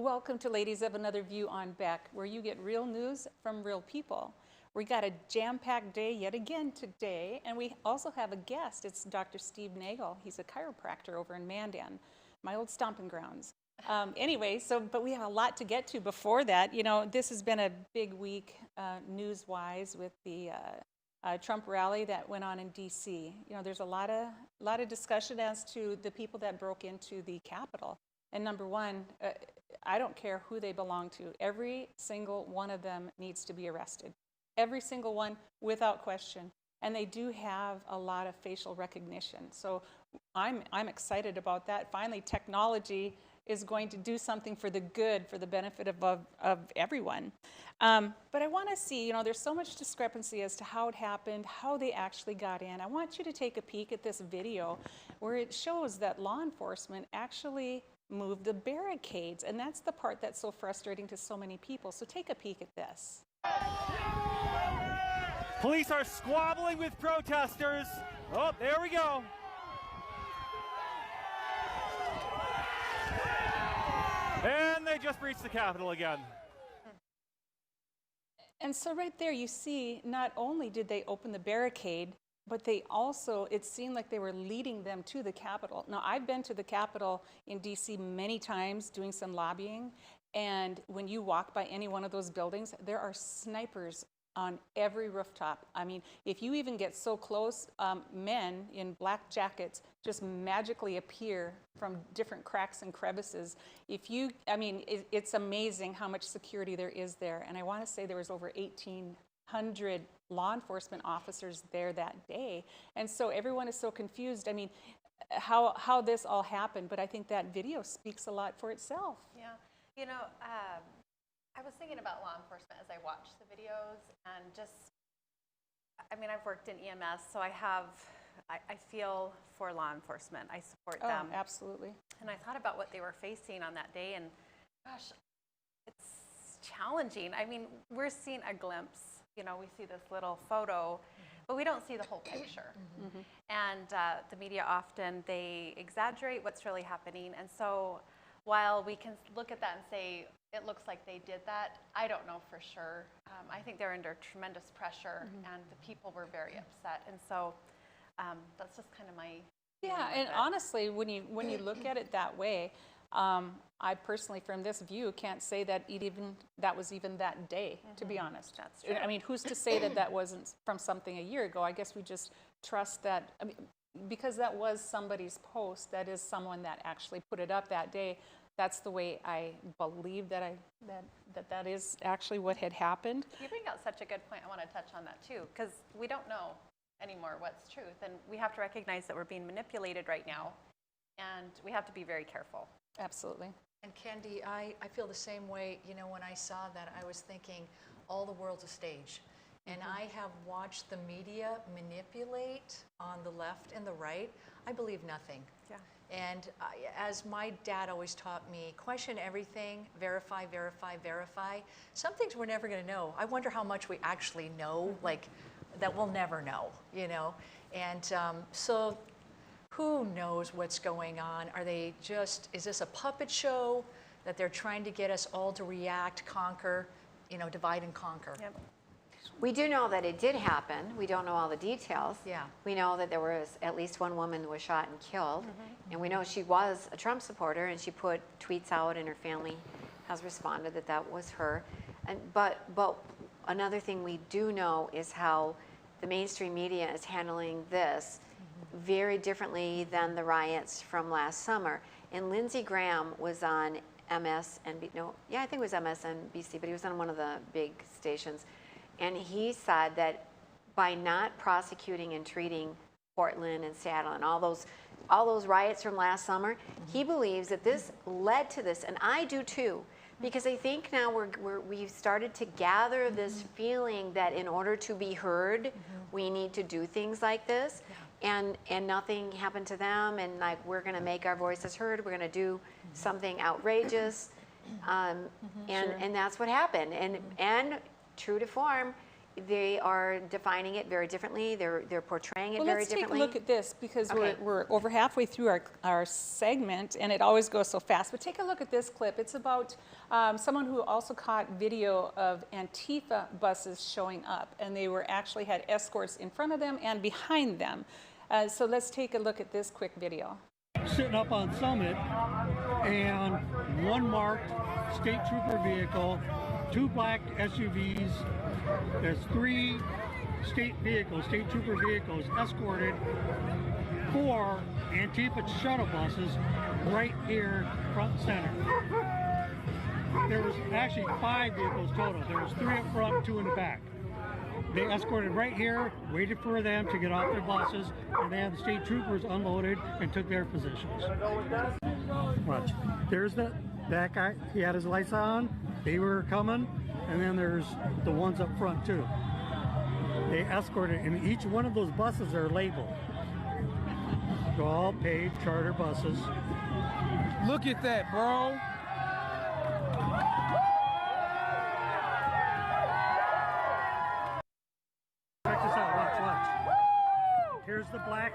Welcome to Ladies of Another View on Beck, where you get real news from real people. We got a jam-packed day yet again today, and we also have a guest. It's Dr. Steve Nagel. He's a chiropractor over in Mandan, my old stomping grounds. But we have a lot to get to before that. You know, this has been a big week news-wise with the Trump rally that went on in D.C. You know, there's a lot of discussion as to the people that broke into the Capitol. And number one, I don't care who they belong to. Every single one of them needs to be arrested. Every single one, without question. And they do have a lot of facial recognition. So I'm excited about that. Finally, technology is going to do something for the good, for the benefit of everyone. But I want to see, you know, there's so much discrepancy as to how it happened, how they actually got in. I want you to take a peek at this video where it shows that law enforcement actually moved the barricades, and that's the part that's so frustrating to so many people. So take a peek at this. Police are squabbling with protesters. Oh, there we go. And they just breached the Capitol again. And so right there you see, not only did they open the barricade, but they also, it seemed like they were leading them to the Capitol. Now, I've been to the Capitol in D.C. many times doing some lobbying, and when you walk by any one of those buildings, there are snipers on every rooftop. I mean, if you even get so close, men in black jackets just magically appear from different cracks and crevices. It's amazing how much security there is there. And I want to say there was over 1,800 law enforcement officers there that day. And so everyone is so confused. I mean, how this all happened, but I think that video speaks a lot for itself. Yeah, you know, I was thinking about law enforcement as I watched the videos, and I've worked in EMS, so I feel for law enforcement. I support them. Oh, absolutely. And I thought about what they were facing on that day, and gosh, it's challenging. I mean, we're seeing a glimpse. You know, we see this little photo, but we don't see the whole picture. Mm-hmm. And the media often, they exaggerate what's really happening. And so while we can look at that and say, it looks like they did that, I don't know for sure. I think they're under tremendous pressure, and the people were very upset. And so that's just kind of my... Yeah, and honestly, when you look at it that way, I personally, from this view, can't say that that was even that day, to be honest. That's true. I mean, who's to say that that wasn't from something a year ago? I guess we just trust that, because that was somebody's post, that is someone that actually put it up that day. That's the way I believe that is actually what had happened. You bring out such a good point. I want to touch on that too, because we don't know anymore what's truth, and we have to recognize that we're being manipulated right now, and we have to be very careful. Absolutely. And Candy, I feel the same way. You know, when I saw that, I was thinking, all the world's a stage. And I have watched the media manipulate on the left and the right. I believe nothing. Yeah. And as my dad always taught me, question everything, verify, verify, verify. Some things we're never going to know. I wonder how much we actually know, like, that we'll never know, you know? And so who knows what's going on? Is this a puppet show that they're trying to get us all to react, conquer, you know, divide and conquer? Yep. We do know that it did happen. We don't know all the details. Yeah. We know that there was at least one woman who was shot and killed. Mm-hmm. And we know she was a Trump supporter, and she put tweets out, and her family has responded that that was her. But another thing we do know is how the mainstream media is handling this very differently than the riots from last summer. And Lindsey Graham was on MSNBC, I think it was MSNBC, but he was on one of the big stations. And he said that by not prosecuting and treating Portland and Seattle and all those riots from last summer, he believes that this led to this, and I do too. Because I think now we've started to gather this feeling that in order to be heard, we need to do things like this. Yeah. And nothing happened to them, and like we're going to make our voices heard. We're going to do something outrageous, and that's what happened. And true to form, they are defining it very differently. They're portraying it Well, very let's take a differently. look at this because Okay. we're over halfway through our segment and it always goes so fast. But take a look at this clip. It's about someone who also caught video of Antifa buses showing up, and they were actually had escorts in front of them and behind them. So let's take a look at this quick video. Sitting up on Summit, and one marked state trooper vehicle, 2 black SUVs, there's 3 state trooper vehicles escorted 4 Antifa shuttle buses right here front and center. There was actually 5 vehicles total. There was 3 up front, 2 in the back. They escorted right here, waited for them to get off their buses, and then the state troopers unloaded and took their positions. Watch. There's that guy, he had his lights on, they were coming, and then there's the ones up front too. They escorted, and each one of those buses are labeled. They're all paid charter buses. Look at that, bro. Check this out, watch. Here's the black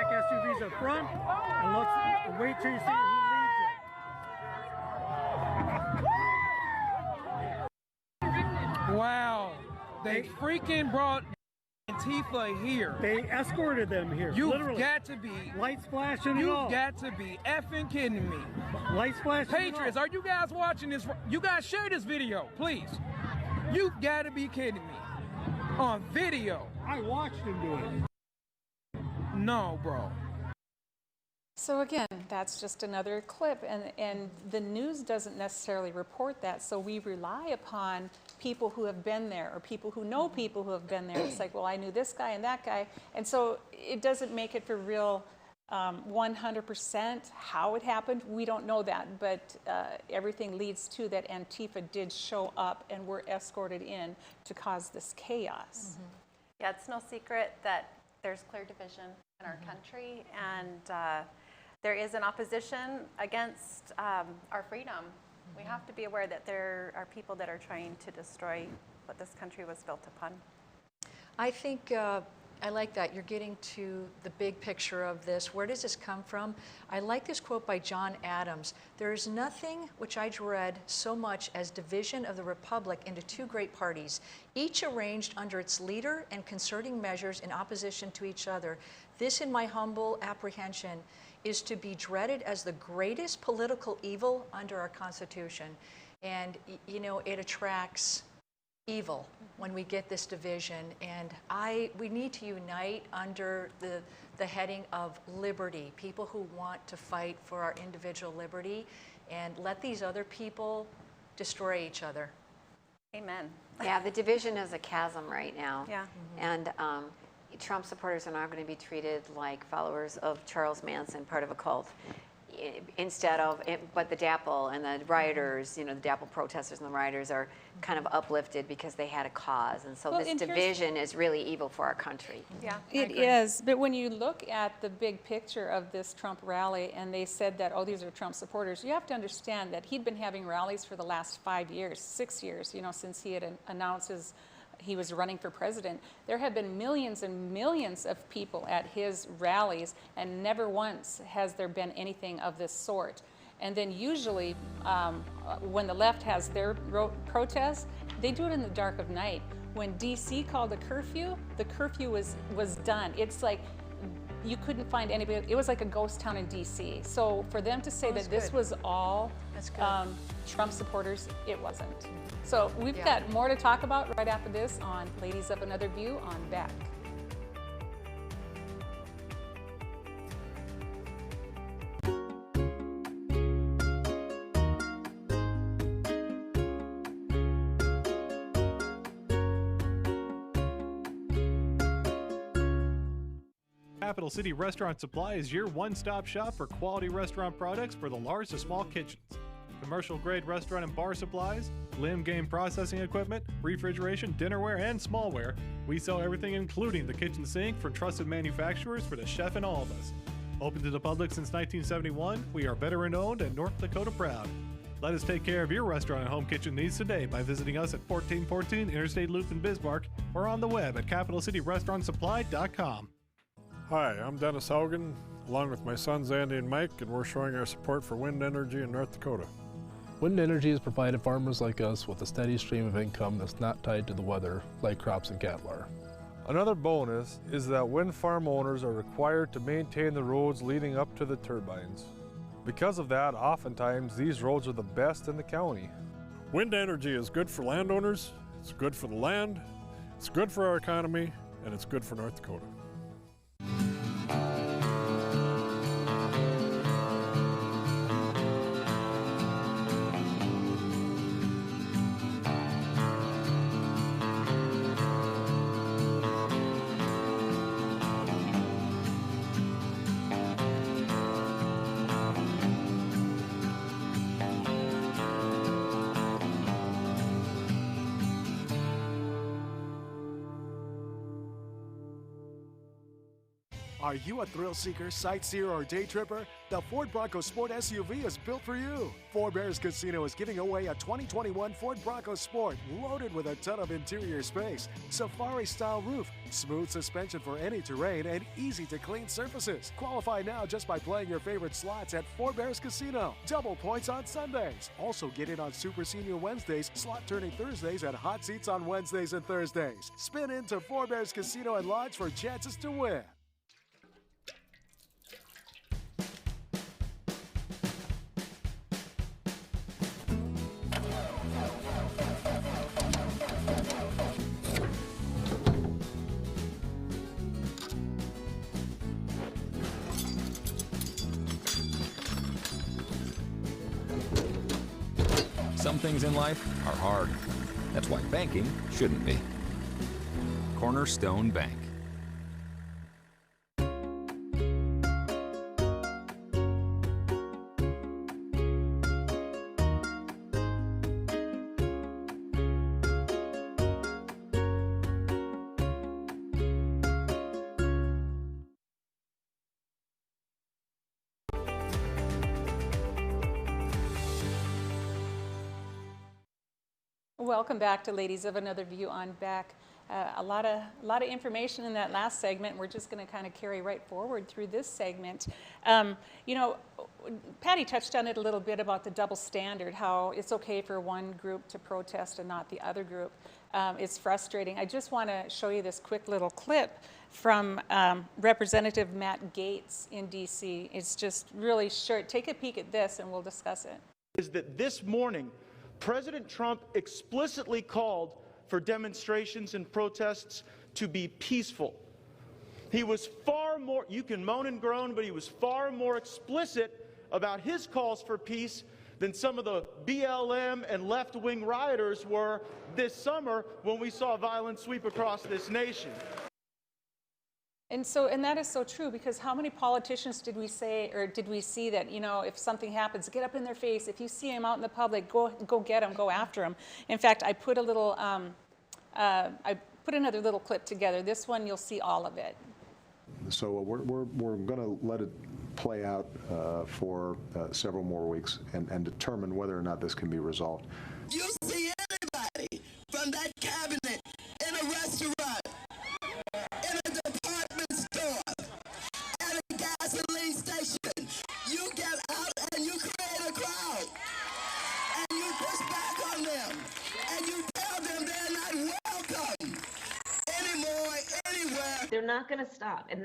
SUVs up front, and wait till you see who leads it. Wow. They freaking brought Antifa here. They escorted them here, You've literally. got to be. Lights flashing and all. You've got to be effing kidding me. Lights flashing and all. Patriots, are you guys watching this? You guys share this video, please. You've got to be kidding me. On video. I watched him do it. No, bro. So again, that's just another clip, and the news doesn't necessarily report that, so we rely upon people who have been there or people who know people who have been there. It's like, well, I knew this guy and that guy, and so it doesn't make it for real 100% how it happened. We don't know that, but everything leads to that Antifa did show up and were escorted in to cause this chaos. Yeah, it's no secret that there's clear division in our country, and there is an opposition against our freedom. We have to be aware that there are people that are trying to destroy what this country was built upon. I think I like that. You're getting to the big picture of this. Where does this come from? I like this quote by John Adams. There is nothing which I dread so much as division of the republic into 2 great parties, each arranged under its leader and concerting measures in opposition to each other. This, in my humble apprehension, is to be dreaded as the greatest political evil under our Constitution. And, you know, it attracts evil when we get this division, and we need to unite under the heading of liberty, people who want to fight for our individual liberty, and let these other people destroy each other. Amen. Yeah, the division is a chasm right now. Yeah. And Trump supporters are now going to be treated like followers of Charles Manson, part of a cult. But the DAPL and the rioters, you know, the DAPL protesters and the rioters are kind of uplifted because they had a cause. And so Well, this and here's- division is really evil for our country. Yeah. It is, but when you look at the big picture of this Trump rally, and they said that, oh, these are Trump supporters, you have to understand that he'd been having rallies for the last 5 years, 6 years, you know, since he had announced he was running for president. There have been millions and millions of people at his rallies, and never once has there been anything of this sort. And then usually, when the left has their protests, they do it in the dark of night. When DC called the curfew was done. It's like you couldn't find anybody. It was like a ghost town in DC. So for them to say that this was all Trump supporters, it wasn't. So we've got more to talk about right after this on Ladies of Another View on Beck. Capital City Restaurant Supply is your one-stop shop for quality restaurant products for the large to small kitchens. Commercial-grade restaurant and bar supplies, limb game processing equipment, refrigeration, dinnerware, and smallware. We sell everything including the kitchen sink from trusted manufacturers for the chef and all of us. Open to the public since 1971, we are veteran-owned and North Dakota proud. Let us take care of your restaurant and home kitchen needs today by visiting us at 1414 Interstate Loop in Bismarck or on the web at capitalcityrestaurantsupply.com. Hi, I'm Dennis Haugen, along with my sons Andy and Mike, and we're showing our support for wind energy in North Dakota. Wind energy has provided farmers like us with a steady stream of income that's not tied to the weather like crops and cattle are. Another bonus is that wind farm owners are required to maintain the roads leading up to the turbines. Because of that, oftentimes these roads are the best in the county. Wind energy is good for landowners, it's good for the land, it's good for our economy, and it's good for North Dakota. Are you a thrill seeker, sightseer, or day tripper? The Ford Bronco Sport SUV is built for you. Four Bears Casino is giving away a 2021 Ford Bronco Sport loaded with a ton of interior space, safari-style roof, smooth suspension for any terrain, and easy-to-clean surfaces. Qualify now just by playing your favorite slots at Four Bears Casino. Double points on Sundays. Also get in on Super Senior Wednesdays, slot turning Thursdays, and hot seats on Wednesdays and Thursdays. Spin into Four Bears Casino and Lodge for chances to win. Some things in life are hard. That's why banking shouldn't be. Cornerstone Bank. Welcome back to Ladies of Another View on Back. A lot of information in that last segment. We're just going to kind of carry right forward through this segment. You know, Patty touched on it a little bit about the double standard, how it's okay for one group to protest and not the other group. It's frustrating. I just want to show you this quick little clip from Representative Matt Gaetz in DC. It's just really short. Take a peek at this and we'll discuss it. Is that this morning, President Trump explicitly called for demonstrations and protests to be peaceful. He was far more, you can moan and groan, but he was far more explicit about his calls for peace than some of the BLM and left-wing rioters were this summer when we saw violence sweep across this nation. And that is so true, because how many politicians did we say, or did we see that, you know, if something happens, get up in their face. If you see them out in the public, go get them, go after them. In fact, I put a little, I put another little clip together. This one, you'll see all of it. So we're going to let it play out for several more weeks and determine whether or not this can be resolved. You see anybody from that cabinet in a restaurant, in a department store, at a gasoline station, you get out and you create a crowd, and you push back on them, and you tell them they're not welcome anymore, anywhere. They're not going to stop, and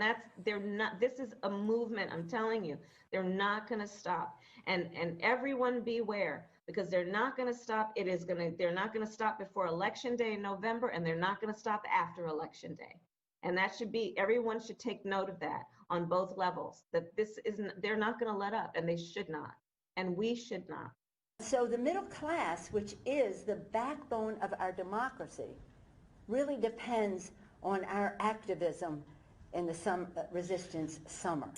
this is a movement, I'm telling you. They're not going to stop, and everyone beware, because they're not going to stop. They're not going to stop before Election Day in November, and they're not going to stop after Election Day. And that should be, everyone should take note of that on both levels, that they're not going to let up, and they should not, and we should not. So the middle class, which is the backbone of our democracy, really depends on our activism in the resistance summer.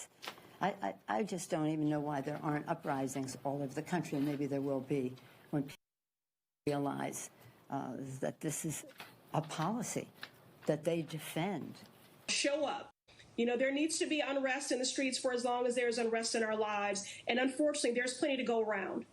I just don't even know why there aren't uprisings all over the country, and maybe there will be when people realize that this is a policy that they defend. Show up. You know, there needs to be unrest in the streets for as long as there's unrest in our lives, and unfortunately, there's plenty to go around.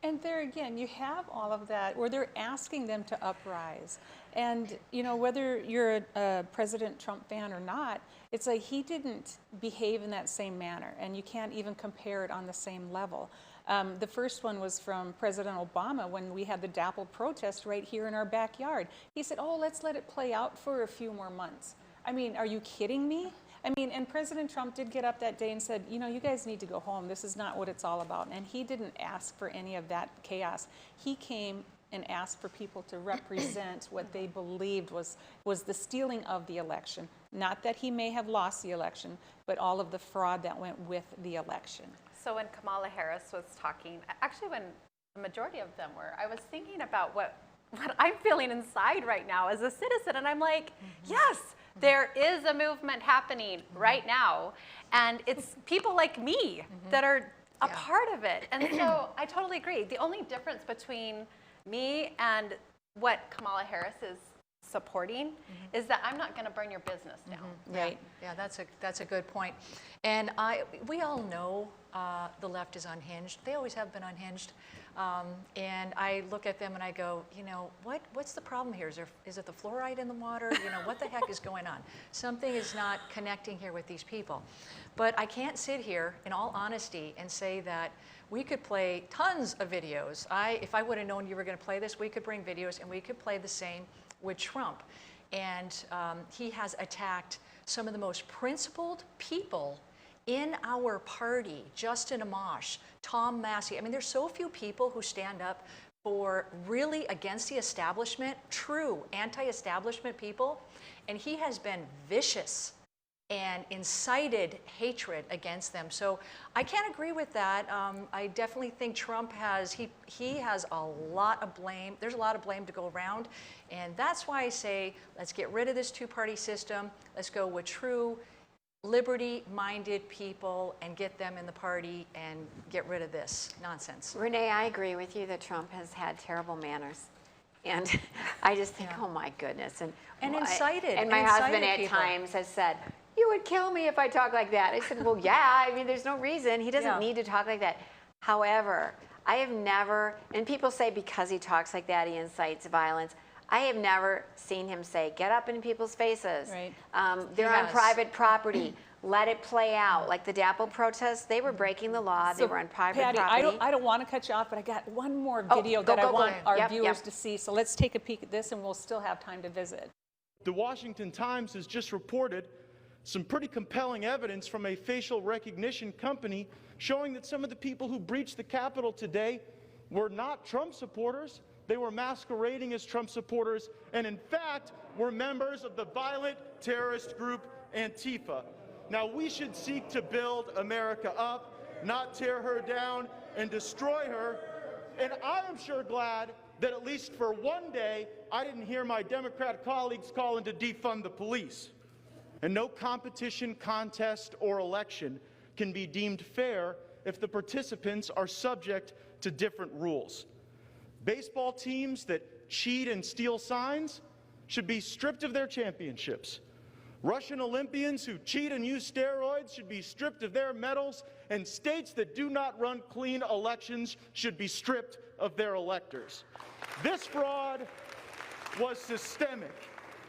And there again, you have all of that where they're asking them to uprise. And, you know, whether you're a President Trump fan or not, it's like he didn't behave in that same manner, and you can't even compare it on the same level. The first one was from President Obama when we had the DAPL protest right here in our backyard. He said, oh, let's let it play out for a few more months. I mean, are you kidding me? I mean, and President Trump did get up that day and said, you know, you guys need to go home. This is not what it's all about. And he didn't ask for any of that chaos. He came and asked for people to represent what they believed was the stealing of the election. Not that he may have lost the election, but all of the fraud that went with the election. So when Kamala Harris was talking, actually when the majority of them were, I was thinking about what I'm feeling inside right now as a citizen, and I'm like, yes, there is a movement happening right now, and it's people like me that are a part of it. And so I totally agree. The only difference between me and what Kamala Harris is supporting is that I'm not going to burn your business down. Right. Yeah, that's a good point. And we all know the left is unhinged. They always have been unhinged. And I look at them and I go, you know, what's the problem here? Is it the fluoride in the water? You know, what the heck is going on? Something is not connecting here with these people. But I can't sit here in all honesty and say that we could play tons of videos. If I would have known you were going to play this, we could bring videos and we could play the same with Trump. And he has attacked some of the most principled people in our party, Justin Amash, Tom Massie. I mean, there's so few people who stand up for really against the establishment, true anti-establishment people, and he has been vicious and incited hatred against them. So I can't agree with that. I definitely think Trump has, he has a lot of blame. There's a lot of blame to go around. And that's why I say, let's get rid of this two-party system. Let's go with true liberty-minded people and get them in the party and get rid of this nonsense. Renee, I agree with you that Trump has had terrible manners. And I just think, oh my goodness. And incited. And my husband at times has said, you would kill me if I talk like that. I said, well, yeah, I mean, there's no reason. He doesn't need to talk like that. However, I have never, and people say because he talks like that, he incites violence. I have never seen him say, get up in people's faces. Right. They're on private property. Let it play out. Like the DAPL protests, they were breaking the law. They were on private Patty, property. I don't want to cut you off, but I got one more video that I want our viewers to see. So let's take a peek at this and we'll still have time to visit. The Washington Times has just reported some pretty compelling evidence from a facial recognition company showing that some of the people who breached the Capitol today were not Trump supporters. They were masquerading as Trump supporters and, in fact, were members of the violent terrorist group Antifa. Now, we should seek to build America up, not tear her down and destroy her. And I am sure glad that at least for one day, I didn't hear my Democrat colleagues calling to defund the police. And no competition, contest, or election can be deemed fair if the participants are subject to different rules. Baseball teams that cheat and steal signs should be stripped of their championships. Russian Olympians who cheat and use steroids should be stripped of their medals, and states that do not run clean elections should be stripped of their electors. This fraud was systemic.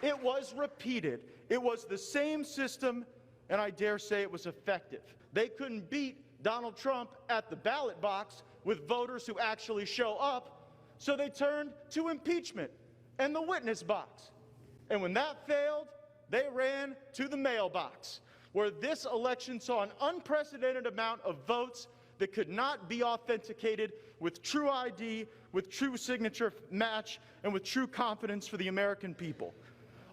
It was repeated. It was the same system, and I dare say it was effective. They couldn't beat Donald Trump at the ballot box with voters who actually show up, so they turned to impeachment and the witness box. And when that failed, they ran to the mailbox, where this election saw an unprecedented amount of votes that could not be authenticated with true ID, with true signature match, and with true confidence for the American people.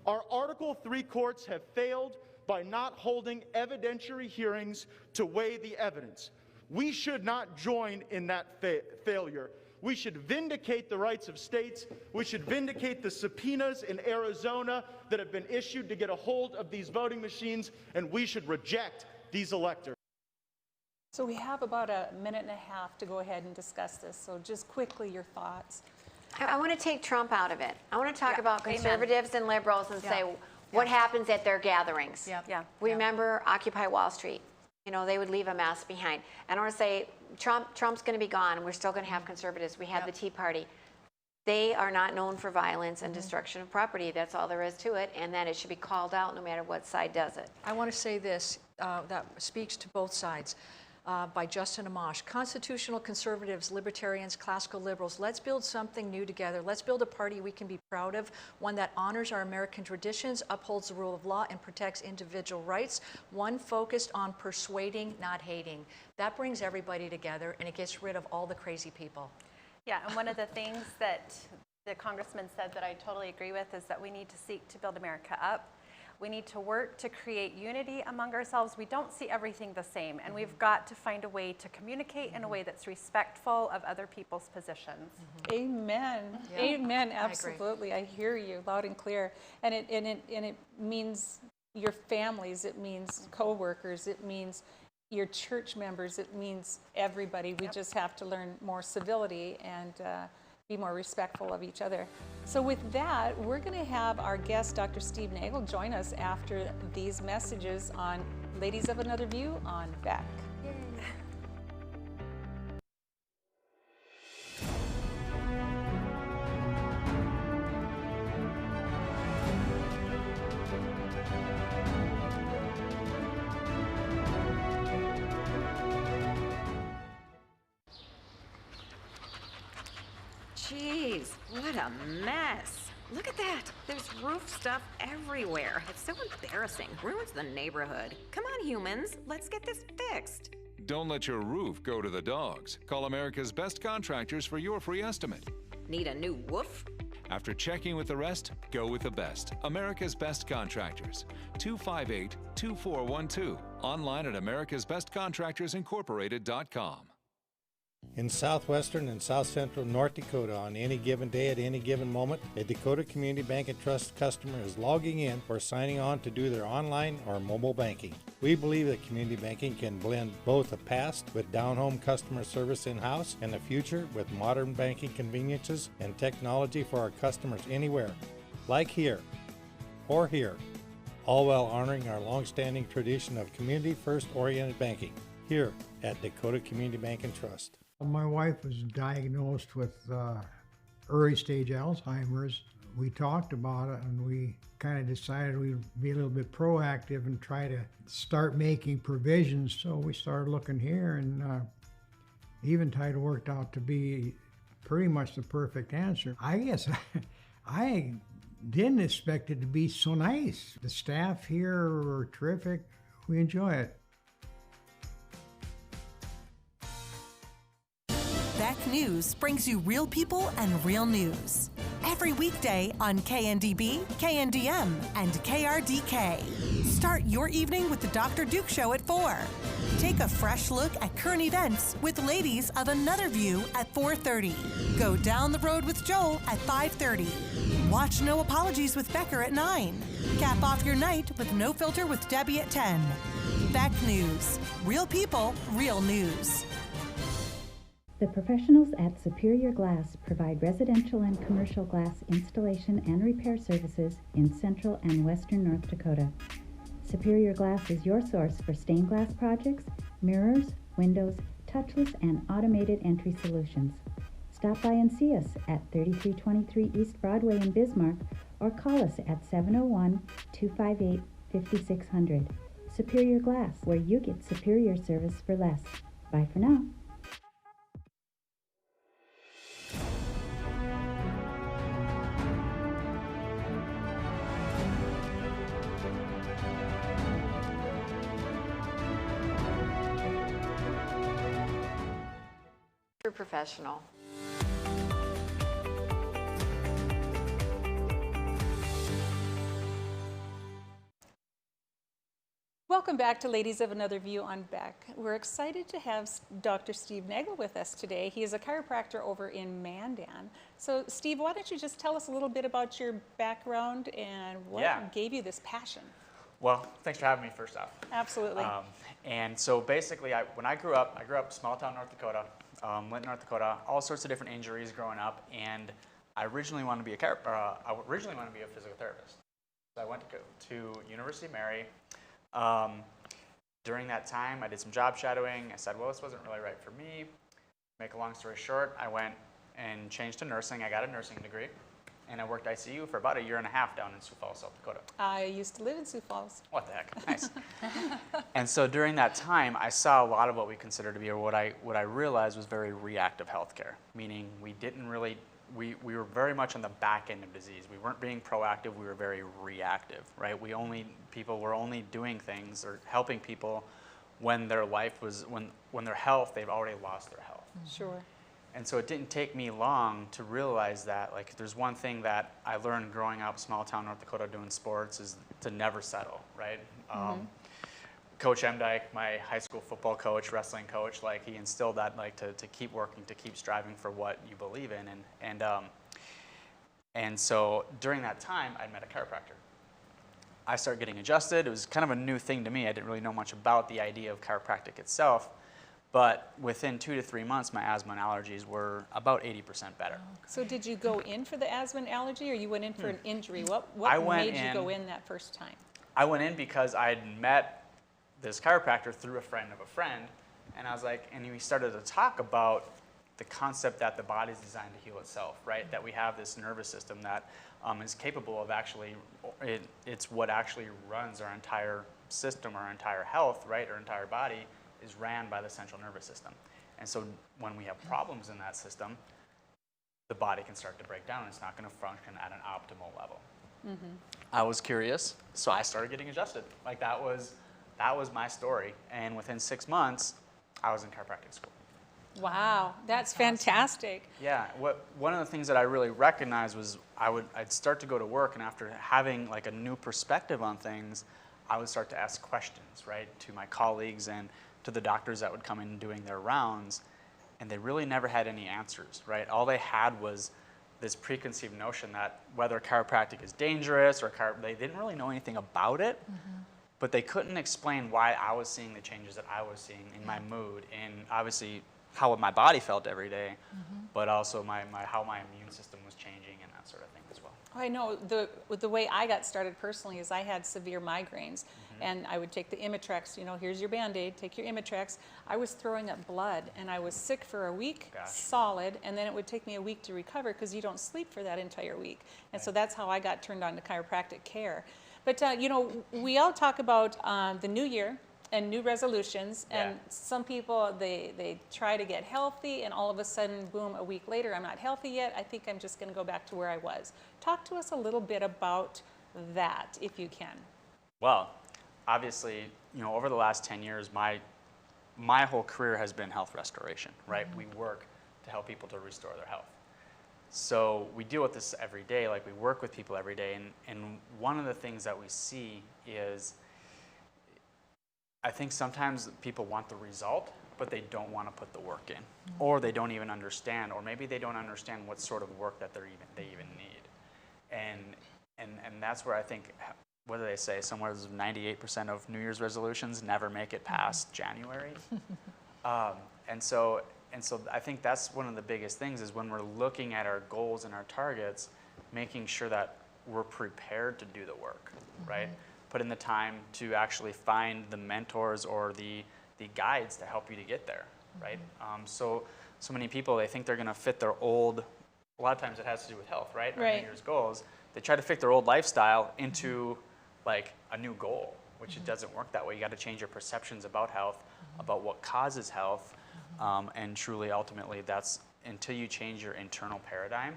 Our Article III courts have failed by not holding evidentiary hearings to weigh the evidence. We should not join in that failure. We should vindicate the rights of states. We should vindicate the subpoenas in Arizona that have been issued to get a hold of these voting machines, and we should reject these electors. So we have about a minute and a half to go ahead and discuss this. So just quickly, your thoughts. I want to take Trump out of it. I want to talk about conservatives and liberals and say what happens at their gatherings. We remember Occupy Wall Street. You know, they would leave a mess behind. And I want to say, Trump's going to be gone, and we're still going to have conservatives. We had the Tea Party. They are not known for violence and destruction of property. That's all there is to it, and that it should be called out no matter what side does it. I want to say this that speaks to both sides. By Justin Amash. Constitutional conservatives, libertarians, classical liberals, let's build something new together. Let's build a party we can be proud of, one that honors our American traditions, upholds the rule of law, and protects individual rights, one focused on persuading, not hating. That brings everybody together, and it gets rid of all the crazy people. Yeah, and one of the things that the congressman said that I totally agree with is that we need to seek to build America up. We need to work to create unity among ourselves. We don't see everything the same, and we've got to find a way to communicate in a way that's respectful of other people's positions. Amen. Yeah. Amen. I agree. Absolutely. I hear you loud and clear. And it means your families. It means coworkers. It means your church members. It means everybody. We just have to learn more civility and be more respectful of each other. So with that, we're going to have our guest, Dr. Steve Nagel, join us after these messages on Ladies of Another View on Beck. Jeez, what a mess. Look at that. There's roof stuff everywhere. It's so embarrassing. Ruins the neighborhood. Come on, humans. Let's get this fixed. Don't let your roof go to the dogs. Call America's Best Contractors for your free estimate. Need a new woof? After checking with the rest, go with the best. America's Best Contractors. 258-2412. Online at americasbestcontractorsincorporated.com. In southwestern and south central North Dakota, on any given day at any given moment, a Dakota Community Bank and Trust customer is logging in or signing on to do their online or mobile banking. We believe that community banking can blend both the past with down-home customer service in-house and the future with modern banking conveniences and technology for our customers anywhere, like here or here, all while honoring our long-standing tradition of community-first oriented banking here at Dakota Community Bank and Trust. My wife was diagnosed with early stage Alzheimer's. We talked about it and we kind of decided we'd be a little bit proactive and try to start making provisions. So we started looking here, and Eventide worked out to be pretty much the perfect answer. I guess I didn't expect it to be so nice. The staff here were terrific. We enjoy it. Beck News brings you real people and real news. Every weekday on KNDB, KNDM, and KRDK. Start your evening with the Dr. Duke Show at 4. Take a fresh look at current events with Ladies of Another View at 4:30. Go down the road with Joel at 5:30. Watch No Apologies with Becker at 9. Cap off your night with No Filter with Debbie at 10. Beck News. Real people, real news. The professionals at Superior Glass provide residential and commercial glass installation and repair services in central and western North Dakota. Superior Glass is your source for stained glass projects, mirrors, windows, touchless and automated entry solutions. Stop by and see us at 3323 East Broadway in Bismarck or call us at 701-258-5600. Superior Glass, where you get superior service for less. Bye for now. Professional. Welcome back to Ladies of Another View on Beck. We're excited to have Dr. Steve Nagel with us today. He is a chiropractor over in Mandan. So Steve, why don't you just tell us a little bit about your background and what gave you this passion? Well, thanks for having me first off. Absolutely. And so basically, when I grew up small town North Dakota, went to North Dakota, all sorts of different injuries growing up, and I originally wanted to be a physical therapist. So I went to University of Mary, during that time, I did some job shadowing. I said, well, this wasn't really right for me. Make a long story short, I went and changed to nursing. I got a nursing degree, and I worked ICU for about 1.5 years down in Sioux Falls, South Dakota. I used to live in Sioux Falls. What the heck? Nice. And so during that time, I saw a lot of what we consider to be, or what I realized was very reactive healthcare, meaning we didn't really, we were very much on the back end of disease. We weren't being proactive, we were very reactive, right? People were only doing things or helping people when their life was, when their health, they've already lost their health. Sure. And so it didn't take me long to realize that, like, there's one thing that I learned growing up small town North Dakota doing sports is to never settle, right? Coach M. Dyke, my high school football coach, wrestling coach, like, he instilled that, like, to keep working, to keep striving for what you believe in. And so during that time, I met a chiropractor. I started getting adjusted. It was kind of a new thing to me. I didn't really know much about the idea of chiropractic itself. But within 2 to 3 months, my asthma and allergies were about 80% better. So did you go in for the asthma and allergy, or you went in for an injury? What made you go in that first time? I went in because I had met this chiropractor through a friend of a friend, and I was like, and we started to talk about the concept that the body's designed to heal itself, right? That we have this nervous system that is capable of actually, it's what actually runs our entire system, our entire health, right? Our entire body is ran by the central nervous system. And so when we have problems in that system, the body can start to break down and it's not going to function at an optimal level. I was curious, so I started getting adjusted. Like, that was my story. And within 6 months, I was in chiropractic school. Wow, that's fantastic. Yeah, one of the things that I really recognized was I'd start to go to work, and after having like a new perspective on things, I would start to ask questions, right, to my colleagues and to the doctors that would come in doing their rounds, and they really never had any answers, right? All they had was this preconceived notion that whether chiropractic is dangerous or they didn't really know anything about it, but they couldn't explain why I was seeing the changes that I was seeing in my mood, and obviously how my body felt every day, but also how my immune system was changing and that sort of thing as well. I know the way I got started personally is I had severe migraines, and I would take the Imitrex, here's your Band-Aid, take your Imitrex. I was throwing up blood, and I was sick for a week, solid, and then it would take me a week to recover because you don't sleep for that entire week. And so that's how I got turned on to chiropractic care. But, we all talk about the new year and new resolutions, and some people, they try to get healthy, and all of a sudden, boom, a week later, I'm not healthy yet. I think I'm just going to go back to where I was. Talk to us a little bit about that, if you can. Well, obviously, over the last 10 years, my whole career has been health restoration, right? We work to help people to restore their health. So we deal with this every day, like we work with people every day, and one of the things that we see is, I think sometimes people want the result, but they don't want to put the work in, or they don't even understand, or maybe they don't understand what sort of work that they even need. And that's where I think, what do they say, somewhere 98% of New Year's resolutions never make it past January. And so I think that's one of the biggest things, is when we're looking at our goals and our targets, making sure that we're prepared to do the work, right? Put in the time to actually find the mentors or the guides to help you to get there, right? So many people, they think they're going to fit their old, a lot of times it has to do with health, right? Our New Year's goals. They try to fit their old lifestyle into like a new goal, which it doesn't work that way. You got to change your perceptions about health, about what causes health, and truly, ultimately, that's until you change your internal paradigm,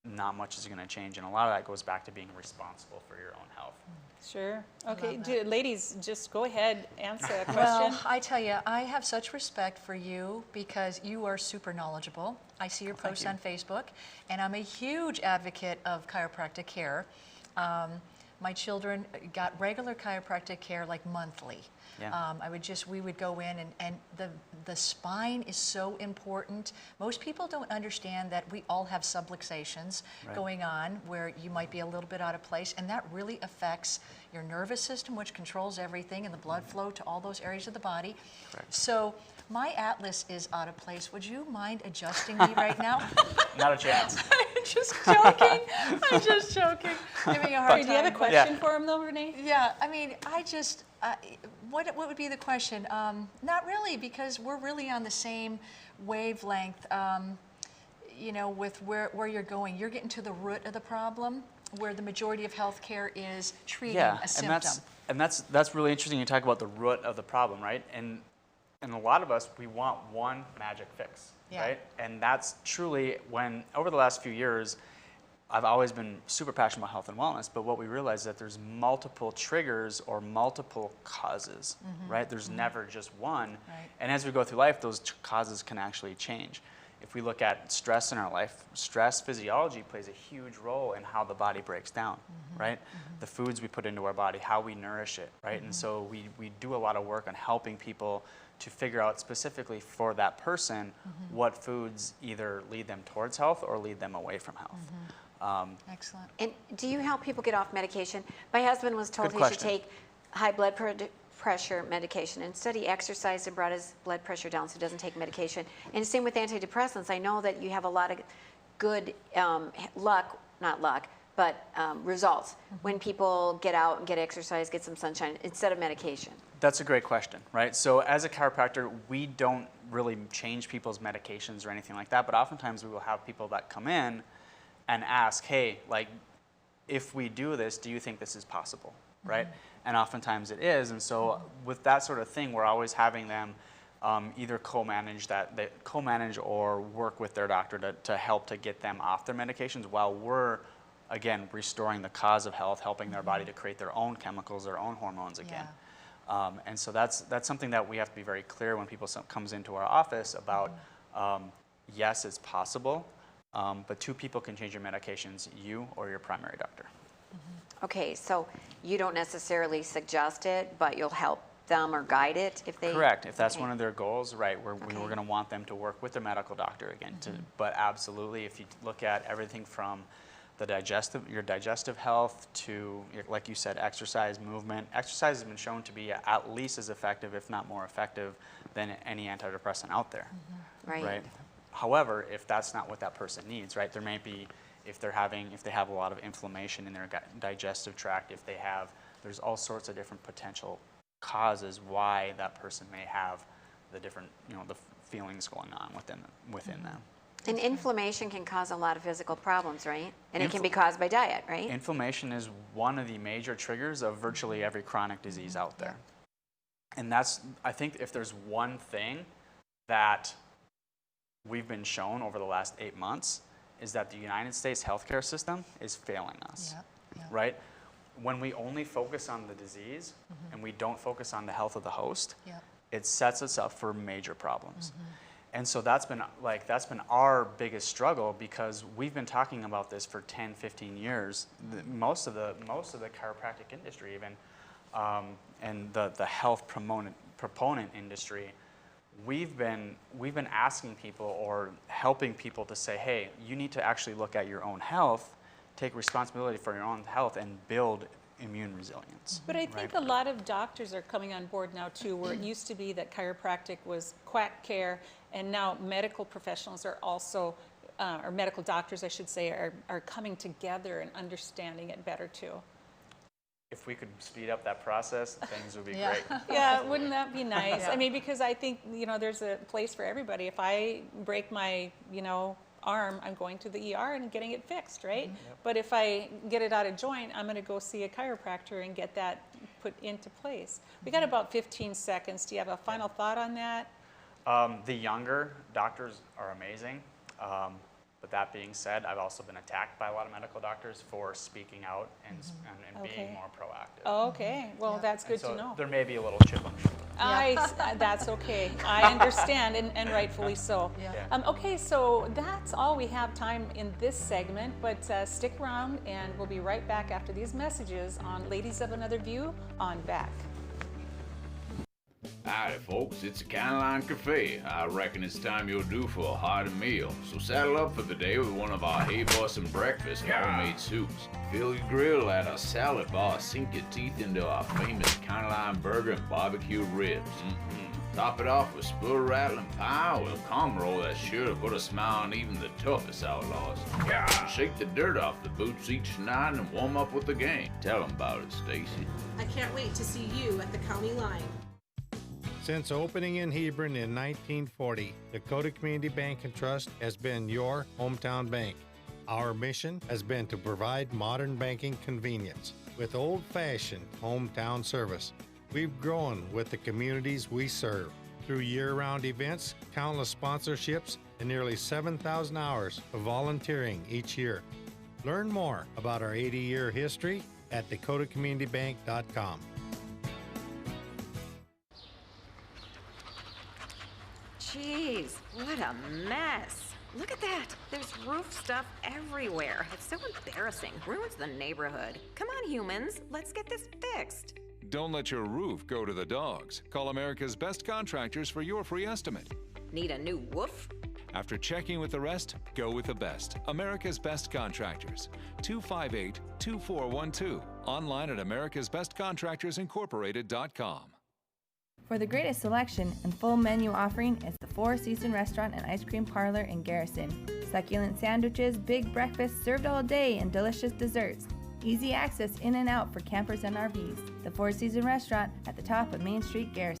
not much is going to change, and a lot of that goes back to being responsible for your own health. Sure. Okay, ladies, just go ahead, answer that question. Well, I tell you, I have such respect for you because you are super knowledgeable. I see your posts on Facebook, and I'm a huge advocate of chiropractic care. My children got regular chiropractic care like monthly. Yeah. We would go in, and the spine is so important. Most people don't understand that we all have subluxations going on where you might be a little bit out of place, and that really affects your nervous system, which controls everything, and the blood flow to all those areas of the body. So My atlas is out of place. Would you mind adjusting me right now? Not a chance. I'm just joking. I'm just joking. Giving a hard time. Do you have a question for him though, Renee? Yeah, I mean, what would be the question? Not really, because we're really on the same wavelength, you know, with where you're going. You're getting to the root of the problem, where the majority of healthcare is treating a symptom. And that's really interesting. You talk about the root of the problem, right? And a lot of us, we want one magic fix, right? And that's truly when, over the last few years, I've always been super passionate about health and wellness, but what we realize is that there's multiple triggers or multiple causes, right? There's never just one. Right. And as we go through life, those causes can actually change. If we look at stress in our life, stress physiology plays a huge role in how the body breaks down, right? The foods we put into our body, how we nourish it, right? And so we do a lot of work on helping people to figure out specifically for that person what foods either lead them towards health or lead them away from health. Excellent. And do you help people get off medication? My husband was told Good he should question. take high blood pressure medication. Instead, he exercised and brought his blood pressure down, so he doesn't take medication. And the same with antidepressants. I know that you have a lot of good results when people get out and get exercise, get some sunshine, instead of medication. That's a great question, right? So as a chiropractor, we don't really change people's medications or anything like that, but oftentimes we will have people that come in and ask, hey, like, if we do this, do you think this is possible, right? And oftentimes it is, and so with that sort of thing, we're always having them either co-manage or work with their doctor to help to get them off their medications while we're, again, restoring the cause of health, helping their body to create their own chemicals, their own hormones again. And so that's something that we have to be very clear when people comes into our office about, yes, it's possible, but two people can change your medications, you or your primary doctor. Okay, so you don't necessarily suggest it, but you'll help them or guide it if they... Correct. If that's one of their goals, right, we're going to want them to work with their medical doctor again. But absolutely, if you look at everything from your digestive health to, like you said, exercise, movement. Exercise has been shown to be at least as effective, if not more effective, than any antidepressant out there. Right. However, if that's not what that person needs, right, there may be, if they have a lot of inflammation in their digestive tract, there's all sorts of different potential causes why that person may have the different, the feelings going on within them. And inflammation can cause a lot of physical problems, right? And it can be caused by diet, right? Inflammation is one of the major triggers of virtually every chronic disease out there. And I think if there's one thing that we've been shown over the last 8 months is that the United States healthcare system is failing us, right? When we only focus on the disease and we don't focus on the health of the host, it sets us up for major problems. And so that's been our biggest struggle, because we've been talking about this for 10, 15 years. Most of the chiropractic industry even, and the health proponent industry, we've been asking people or helping people to say, hey, you need to actually look at your own health, take responsibility for your own health, and build immune resilience. But I think a lot of doctors are coming on board now too, where it used to be that chiropractic was quack care, and now medical professionals are also, or medical doctors I should say, are coming together and understanding it better too. If we could speed up that process, things would be great. Yeah, wouldn't that be nice? I mean, because I think, there's a place for everybody. If I break my, arm, I'm going to the ER and getting it fixed, right? But if I get it out of joint, I'm going to go see a chiropractor and get that put into place. We got about 15 seconds. Do you have a final thought on that? The younger doctors are amazing. But that being said, I've also been attacked by a lot of medical doctors for speaking out and being more proactive. Oh, okay, well, that's good to know. There may be a little chip on the shoulder. That's okay. I understand, and rightfully so. Okay, so that's all we have time in this segment, but stick around and we'll be right back after these messages on Ladies of Another View on Back. Howdy folks, it's the Caroline Cafe. I reckon it's time you're due for a hearty meal. So saddle up for the day with one of our Hey Bussin' breakfast homemade soups. Fill your grill at our salad bar, sink your teeth into our famous Caroline burger and barbecue ribs. Top it off with spoon-rattling pie with a cum roll that's sure to put a smile on even the toughest outlaws. Yeah, shake the dirt off the boots each night and warm up with the game. Tell them about it, Stacy. I can't wait to see you at the county line. Since opening in Hebron in 1940, Dakota Community Bank and Trust has been your hometown bank. Our mission has been to provide modern banking convenience with old-fashioned hometown service. We've grown with the communities we serve through year-round events, countless sponsorships, and nearly 7,000 hours of volunteering each year. Learn more about our 80-year history at dakotacommunitybank.com. Jeez, what a mess. Look at that. There's roof stuff everywhere. It's so embarrassing. Ruins the neighborhood. Come on, humans. Let's get this fixed. Don't let your roof go to the dogs. Call America's Best Contractors for your free estimate. Need a new woof? After checking with the rest, go with the best. America's Best Contractors. 258-2412. Online at americasbestcontractorsincorporated.com. For the greatest selection and full menu offering is the Four Seasons Restaurant and Ice Cream Parlor in Garrison. Succulent sandwiches, big breakfasts served all day, and delicious desserts. Easy access in and out for campers and RVs. The Four Seasons Restaurant at the top of Main Street, Garrison.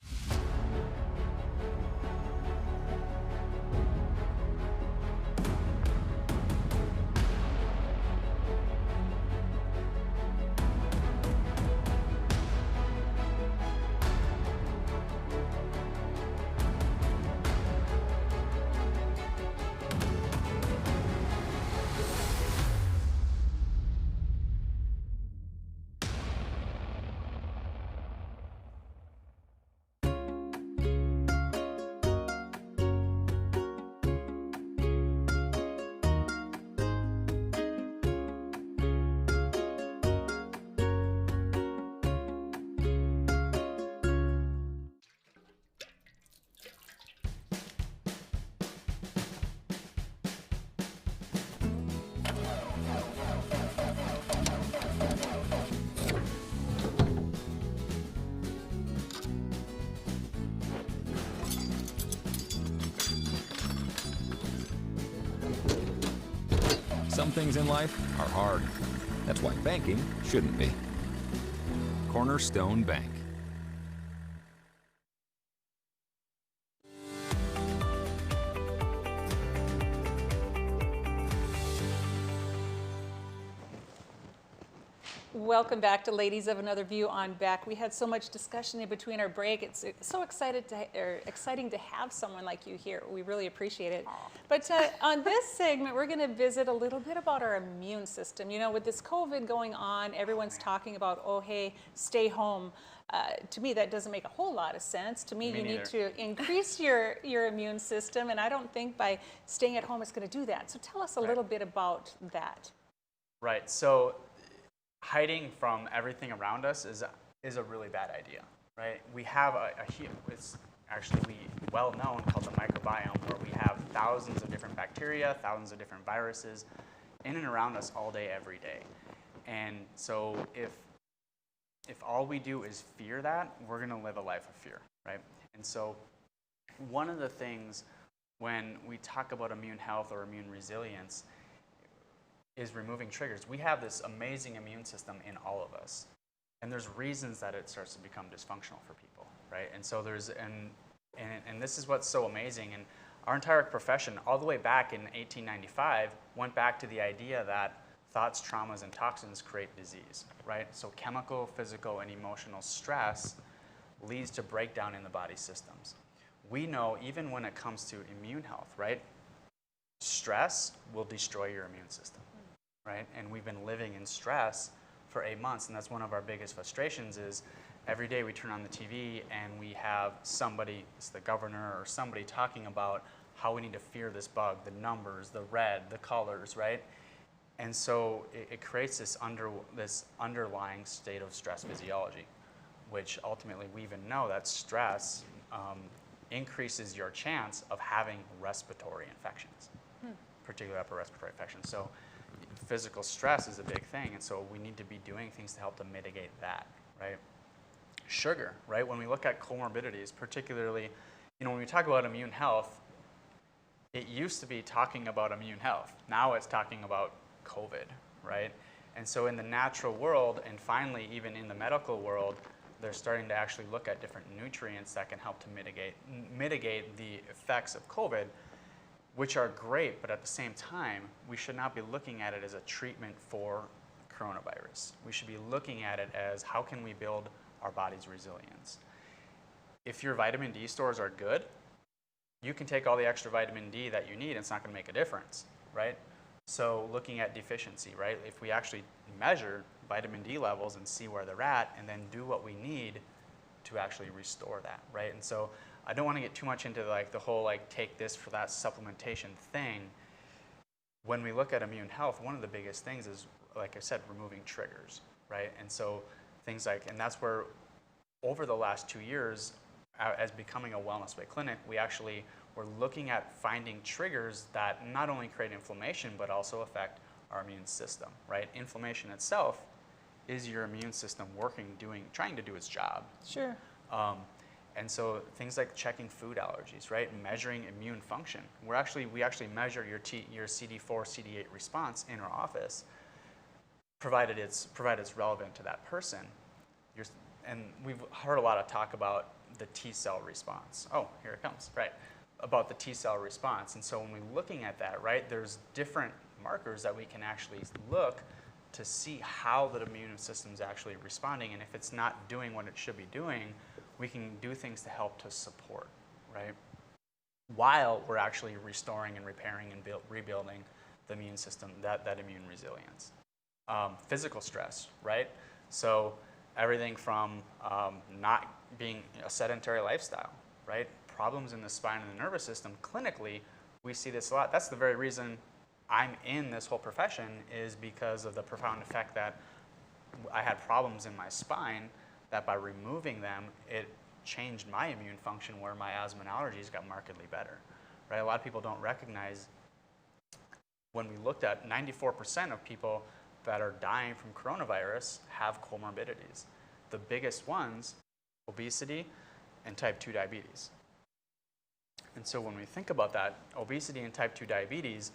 Some things in life are hard. That's why banking shouldn't be. Cornerstone Bank. Welcome back to Ladies of Another View on Back. We had so much discussion in between our break. It's so exciting to have someone like you here. We really appreciate it. But on this segment, we're going to visit a little bit about our immune system. You know, with this COVID going on, everyone's talking about, oh, hey, stay home. To me, that doesn't make a whole lot of sense. To me, you need to increase your immune system, and I don't think by staying at home it's going to do that. So tell us a little bit about that. Right. So hiding from everything around us is a really bad idea, right? We have it's actually well known called the microbiome, where we have thousands of different bacteria, thousands of different viruses in and around us all day, every day. And so if all we do is fear that, we're going to live a life of fear, right? And so one of the things when we talk about immune health or immune resilience is removing triggers. We have this amazing immune system in all of us, and there's reasons that it starts to become dysfunctional for people, right? And so and this is what's so amazing. And our entire profession, all the way back in 1895, went back to the idea that thoughts, traumas, and toxins create disease, right? So chemical, physical, and emotional stress leads to breakdown in the body systems. We know even when it comes to immune health, right? Stress will destroy your immune system. Right? And we've been living in stress for 8 months, and that's one of our biggest frustrations is every day we turn on the TV and we have somebody, it's the governor or somebody, talking about how we need to fear this bug, the numbers, the red, the colors, right? And so it creates this underlying state of stress physiology, which ultimately we even know that stress increases your chance of having respiratory infections, particularly upper respiratory infections. So physical stress is a big thing, and so we need to be doing things to help to mitigate that, right? sugar, right? When we look at comorbidities, particularly, when we talk about immune health, it used to be talking about immune health. Now it's talking about COVID, right? And so in the natural world, and finally even in the medical world, they're starting to actually look at different nutrients that can help to mitigate the effects of COVID, which are great, but at the same time, we should not be looking at it as a treatment for coronavirus. We should be looking at it as how can we build our body's resilience. If your vitamin D stores are good, you can take all the extra vitamin D that you need and it's not going to make a difference, right? So looking at deficiency, right? If we actually measure vitamin D levels and see where they're at and then do what we need to actually restore that, right? And so I don't want to get too much into like the whole like take this for that supplementation thing. When we look at immune health, one of the biggest things is, like I said, removing triggers, right? And so things like, and that's where over the last 2 years, as becoming a Wellness Way clinic, we actually were looking at finding triggers that not only create inflammation, but also affect our immune system, right? Inflammation itself is your immune system working, trying to do its job. Sure. And so things like checking food allergies, right? Measuring immune function. We actually measure your CD4, CD8 response in our office, provided it's relevant to that person. And we've heard a lot of talk about the T cell response. Oh, here it comes, right? About the T cell response. And so when we're looking at that, right, there's different markers that we can actually look to see how the immune system's actually responding. And if it's not doing what it should be doing, we can do things to help to support, right? While we're actually restoring and repairing and rebuilding the immune system, that immune resilience. Physical stress, right? So everything from not being a sedentary lifestyle, right? Problems in the spine and the nervous system. Clinically, we see this a lot. That's the very reason I'm in this whole profession, is because of the profound effect that I had problems in my spine, that by removing them, it changed my immune function where my asthma and allergies got markedly better, right? A lot of people don't recognize, when we looked at 94% of people that are dying from coronavirus have comorbidities. The biggest ones, obesity and type 2 diabetes. And so when we think about that, obesity and type 2 diabetes,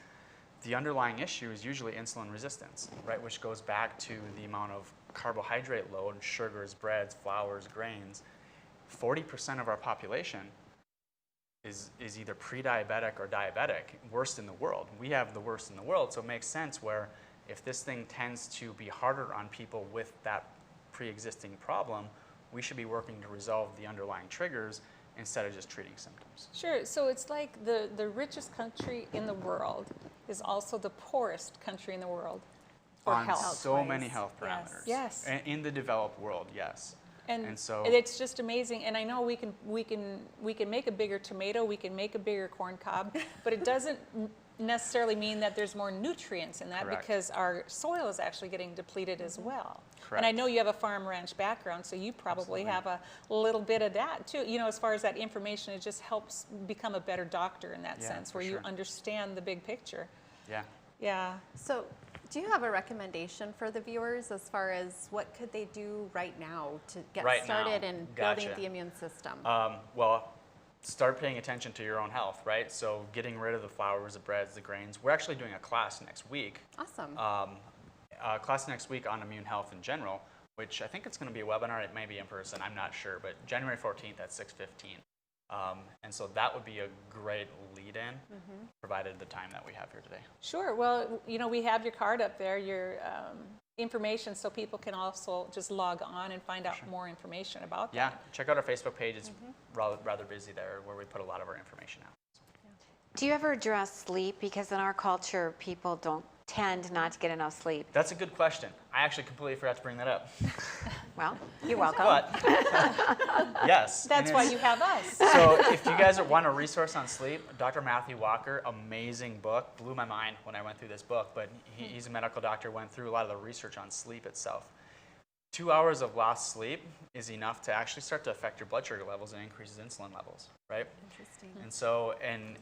the underlying issue is usually insulin resistance, right? Which goes back to the amount of carbohydrate load, sugars, breads, flours, grains. 40% of our population is either pre-diabetic or diabetic, worst in the world. We have the worst in the world, so it makes sense where if this thing tends to be harder on people with that pre-existing problem, we should be working to resolve the underlying triggers instead of just treating symptoms. Sure. So it's like the richest country in the world is also the poorest country in the world for on health. So many health parameters. Yes. In the developed world, yes. And so it's just amazing. And I know we can make a bigger tomato, we can make a bigger corn cob, but it doesn't necessarily mean that there's more nutrients in that. Correct. Because our soil is actually getting depleted as well. Correct. And I know you have a farm ranch background, so you probably have a little bit of that too. You know, as far as that information, it just helps become a better doctor in that sense, where you understand the big picture. Yeah. Yeah. So do you have a recommendation for the viewers as far as what could they do right now to get started in building the immune system? Well, start paying attention to your own health, right? So getting rid of the flours, the breads, the grains. We're actually doing a class next week. Awesome. Class next week on immune health in general, which I think it's going to be a webinar. It may be in person. I'm not sure, but January 14th at 6:15. And so that would be a great lead-in, provided the time that we have here today. Sure. Well, you know, we have your card up there, your information, so people can also just log on and find out more information about that. Yeah, check out our Facebook page. It's rather busy there, where we put a lot of our information out. Do you ever address sleep? Because in our culture, people tend not to get enough sleep. That's a good question. I actually completely forgot to bring that up. Well, you're welcome. But, yes. That's why you have us. So if you guys want a resource on sleep, Dr. Matthew Walker, amazing book, blew my mind when I went through this book, but he's a medical doctor, went through a lot of the research on sleep itself. 2 hours of lost sleep is enough to actually start to affect your blood sugar levels and increases insulin levels, right? Interesting. And so, and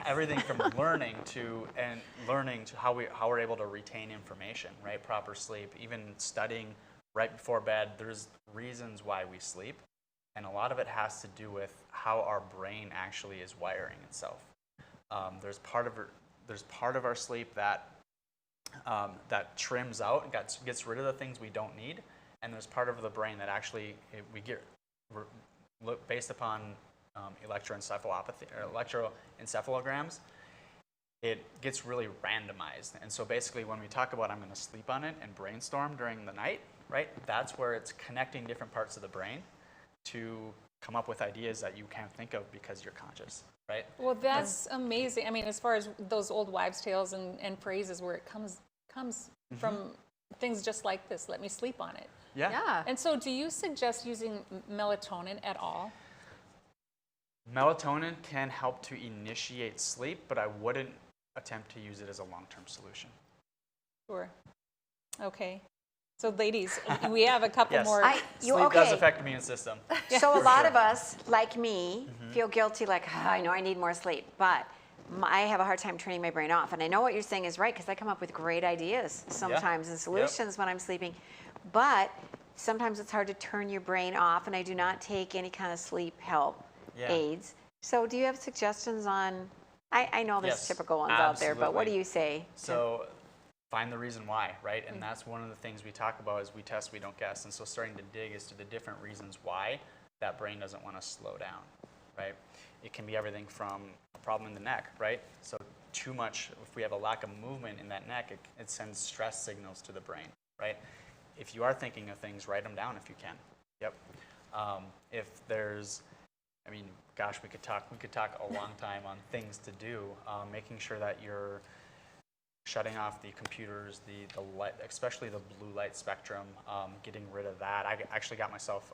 everything from learning to how we're able to retain information, right? Proper sleep, even studying right before bed. There's reasons why we sleep, and a lot of it has to do with how our brain actually is wiring itself. There's part of our sleep that trims out and gets rid of the things we don't need, and there's part of the brain that actually based upon electroencephalopathy or electroencephalograms, it gets really randomized. And so basically when we talk about I'm going to sleep on it and brainstorm during the night, right, that's where it's connecting different parts of the brain to come up with ideas that you can't think of because you're conscious, right? Well, that's amazing. I mean, as far as those old wives' tales and phrases where it comes from things just like this, let me sleep on it. Yeah. And so do you suggest using melatonin at all? Melatonin can help to initiate sleep, but I wouldn't attempt to use it as a long-term solution. Sure. Okay. So ladies, we have a couple more. Sleep does affect the immune system. So a lot of us, like me, feel guilty, like, I know I need more sleep, but I have a hard time turning my brain off. And I know what you're saying is right, because I come up with great ideas sometimes and solutions when I'm sleeping. But sometimes it's hard to turn your brain off, and I do not take any kind of sleep help aids. So do you have suggestions on, I know there's typical ones out there, but what do you say? So find the reason why, right? And that's one of the things we talk about is we test, we don't guess. And so starting to dig as to the different reasons why that brain doesn't want to slow down, right? It can be everything from a problem in the neck, right? So too much, if we have a lack of movement in that neck, it sends stress signals to the brain, right? If you are thinking of things, write them down if you can. Yep. If there's, I mean, gosh, we could talk a long time on things to do. Making sure that you're shutting off the computers, the light, especially the blue light spectrum, getting rid of that. I actually got myself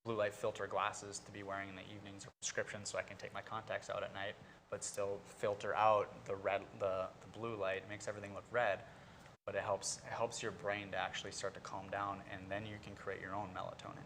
blue light filter glasses to be wearing in the evenings, or prescription, so I can take my contacts out at night, but still filter out the blue light. It makes everything look red, but it helps your brain to actually start to calm down, and then you can create your own melatonin.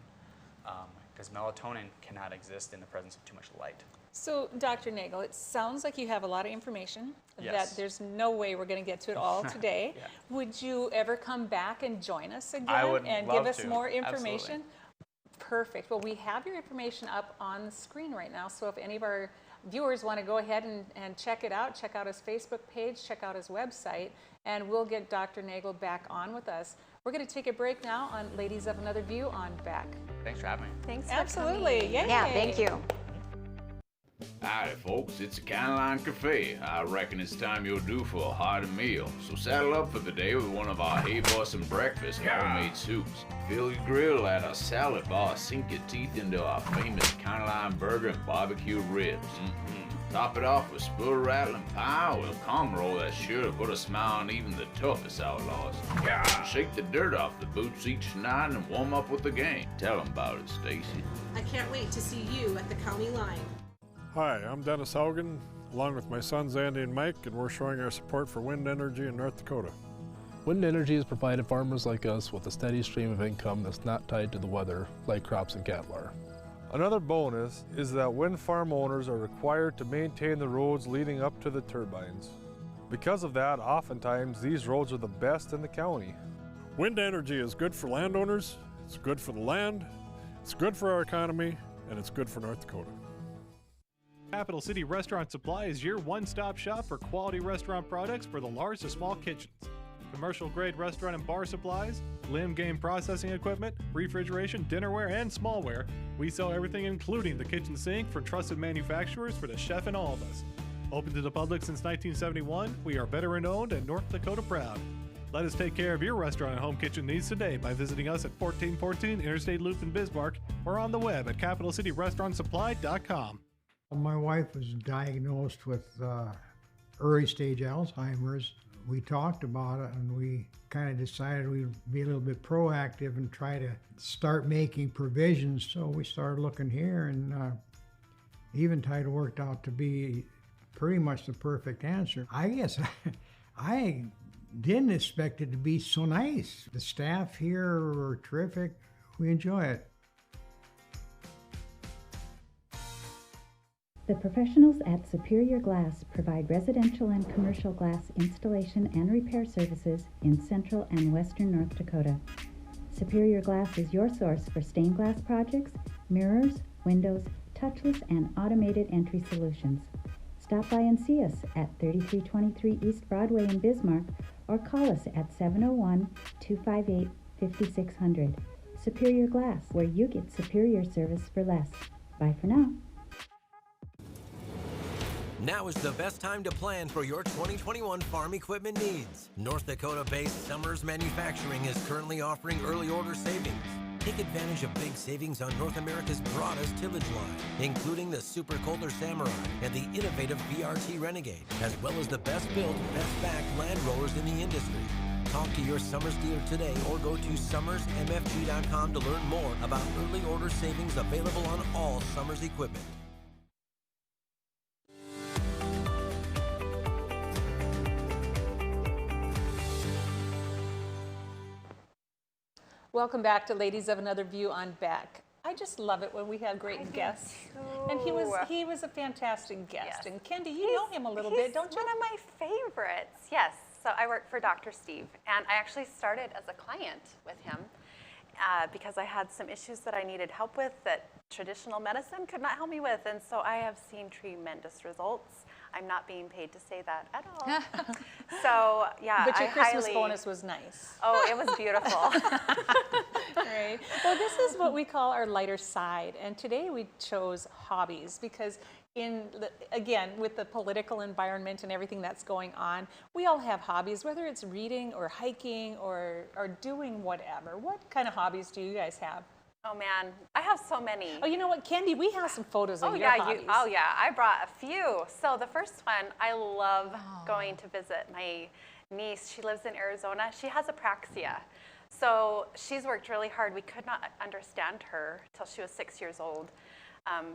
Because melatonin cannot exist in the presence of too much light. So, Dr. Nagel, it sounds like you have a lot of information that there's no way we're going to get to it all today. Would you ever come back and join us again and give us more information? Absolutely. Perfect. Well, we have your information up on the screen right now, so if any of our viewers want to go ahead and check it out, check out his Facebook page, check out his website, and we'll get Dr. Nagel back on with us. We're going to take a break now on Ladies of Another View on Back. Thanks for having me. Thanks. Absolutely. Yay. Yeah, thank you. Howdy, folks. It's the Caroline Cafe. I reckon it's time you're due for a hearty meal. So saddle up for the day with one of our Hey Boston breakfast homemade soups. Fill your grill at our salad bar. Sink your teeth into our famous Caroline burger and barbecue ribs. Top it off with spur rattling pie with a cum roll that's sure to put a smile on even the toughest outlaws. Shake the dirt off the boots each night and warm up with the gang. Tell them about it, Stacy. I can't wait to see you at the county line. Hi, I'm Dennis Haugen, along with my sons Andy and Mike, and we're showing our support for wind energy in North Dakota. Wind energy has provided farmers like us with a steady stream of income that's not tied to the weather like crops and cattle are. Another bonus is that wind farm owners are required to maintain the roads leading up to the turbines. Because of that, oftentimes these roads are the best in the county. Wind energy is good for landowners, it's good for the land, it's good for our economy, and it's good for North Dakota. Capital City Restaurant Supply is your one-stop shop for quality restaurant products for the large to small kitchens. Commercial-grade restaurant and bar supplies, limb game processing equipment, refrigeration, dinnerware, and smallware. We sell everything including the kitchen sink from trusted manufacturers for the chef and all of us. Open to the public since 1971, we are veteran-owned and North Dakota proud. Let us take care of your restaurant and home kitchen needs today by visiting us at 1414 Interstate Loop in Bismarck or on the web at capitalcityrestaurantsupply.com. My wife was diagnosed with early stage Alzheimer's. We talked about it and we kind of decided we'd be a little bit proactive and try to start making provisions. So we started looking here, and Eventide worked out to be pretty much the perfect answer. I guess I didn't expect it to be so nice. The staff here are terrific. We enjoy it. The professionals at Superior Glass provide residential and commercial glass installation and repair services in central and western North Dakota. Superior Glass is your source for stained glass projects, mirrors, windows, touchless, and automated entry solutions. Stop by and see us at 3323 East Broadway in Bismarck or call us at 701-258-5600. Superior Glass, where you get superior service for less. Bye for now. Now is the best time to plan for your 2021 farm equipment needs. North Dakota-based Summers Manufacturing is currently offering early order savings. Take advantage of big savings on North America's broadest tillage line, including the Super Coulter Samurai and the innovative VRT Renegade, as well as the best built, best backed land rollers in the industry. Talk to your Summers dealer today or go to summersmfg.com to learn more about early order savings available on all Summers equipment. Welcome back to Ladies of Another View on Beck. I just love it when we have great guests. And he was a fantastic guest. Yes. And Kendi, you know him a little bit, don't you? He's one of my favorites, yes. So I work for Dr. Steve, and I actually started as a client with him because I had some issues that I needed help with that traditional medicine could not help me with, and so I have seen tremendous results. I'm not being paid to say that at all. So, yeah, But your Christmas bonus was nice. Oh, it was beautiful. Right. Well, this is what we call our lighter side, and today we chose hobbies because again, with the political environment and everything that's going on, we all have hobbies, whether it's reading or hiking or doing whatever. What kind of hobbies do you guys have? Oh man, I have so many. Oh, you know what, Kendi, we have some photos of your hobbies. Oh yeah, I brought a few. So the first one, I love going to visit my niece. She lives in Arizona. She has apraxia. So she's worked really hard. We could not understand her till she was 6 years old.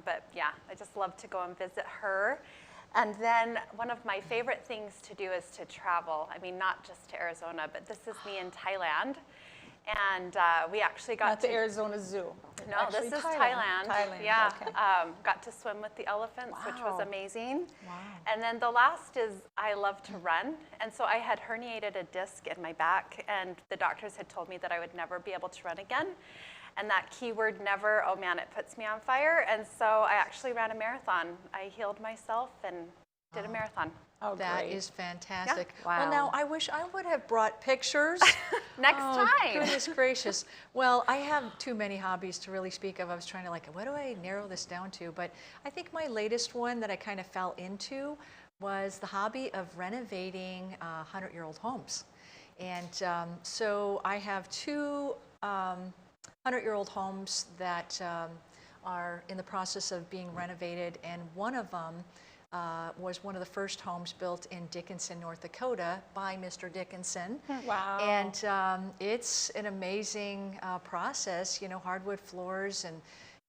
But yeah, I just love to go and visit her. And then one of my favorite things to do is to travel. I mean, not just to Arizona, but this is me in Thailand. And we actually got Not the Arizona Zoo. No, Actually, this is Thailand. Thailand, Yeah, okay. got to swim with the elephants, which was Wow. amazing. Wow. And then the last is I love to run. And so I had herniated a disc in my back, and the doctors had told me that I would never be able to run again. And that keyword never, oh man, it puts me on fire. And so I actually ran a marathon. I healed myself and did a marathon. Oh, That great. is fantastic. Yeah. Well, Wow. now I wish I would have brought pictures. Next time. Goodness gracious. Well, I have too many hobbies to really speak of. I was trying to what do I narrow this down to? But I think my latest one that I kind of fell into was the hobby of renovating 100-year-old homes. And so I have two 100-year-old homes that are in the process of being renovated, and one of them was one of the first homes built in Dickinson, North Dakota by Mr. Dickinson. Wow. And it's an amazing process, hardwood floors and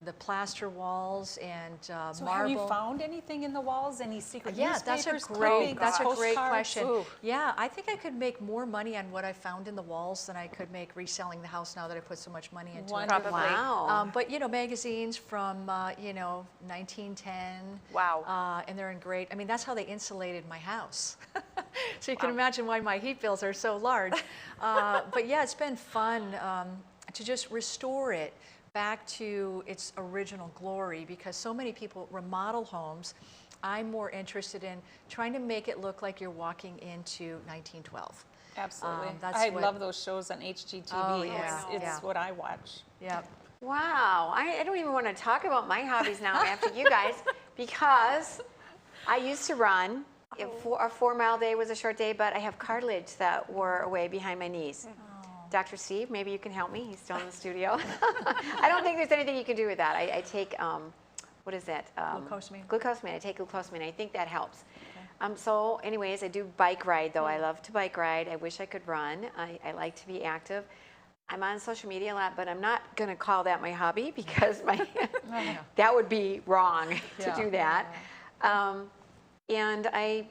the plaster walls and So marble. have you found anything in the walls? Any secret Yeah, that's a newspapers, great postcards? question. Ooh. Yeah, I think I could make more money on what I found in the walls than I could make reselling the house now that I put so much money into it. Wonderful. Wow. But magazines from 1910. Wow. And they're in great. I mean, that's how they insulated my house. So you can imagine why my heat bills are so large. But yeah, it's been fun to just restore it back to its original glory, because so many people remodel homes. I'm more interested in trying to make it look like you're walking into 1912. Absolutely. That's I what- love those shows on HGTV. Oh, yeah. It's Yeah. what I watch. Yep. Wow, I don't even want to talk about my hobbies now after you guys, because I used to run. A 4-mile day was a short day, but I have cartilage that wore away behind my knees. Dr. Steve, maybe you can help me. He's still in the studio. I don't think there's anything you can do with that. I take, what is that? Glucosamine. Glucosamine. I take glucosamine. I think that helps. So anyways, I do bike ride, though. I love to bike ride. I wish I could run. I like to be active. I'm on social media a lot, but I'm not going to call that my hobby, because that would be wrong to do that. And I,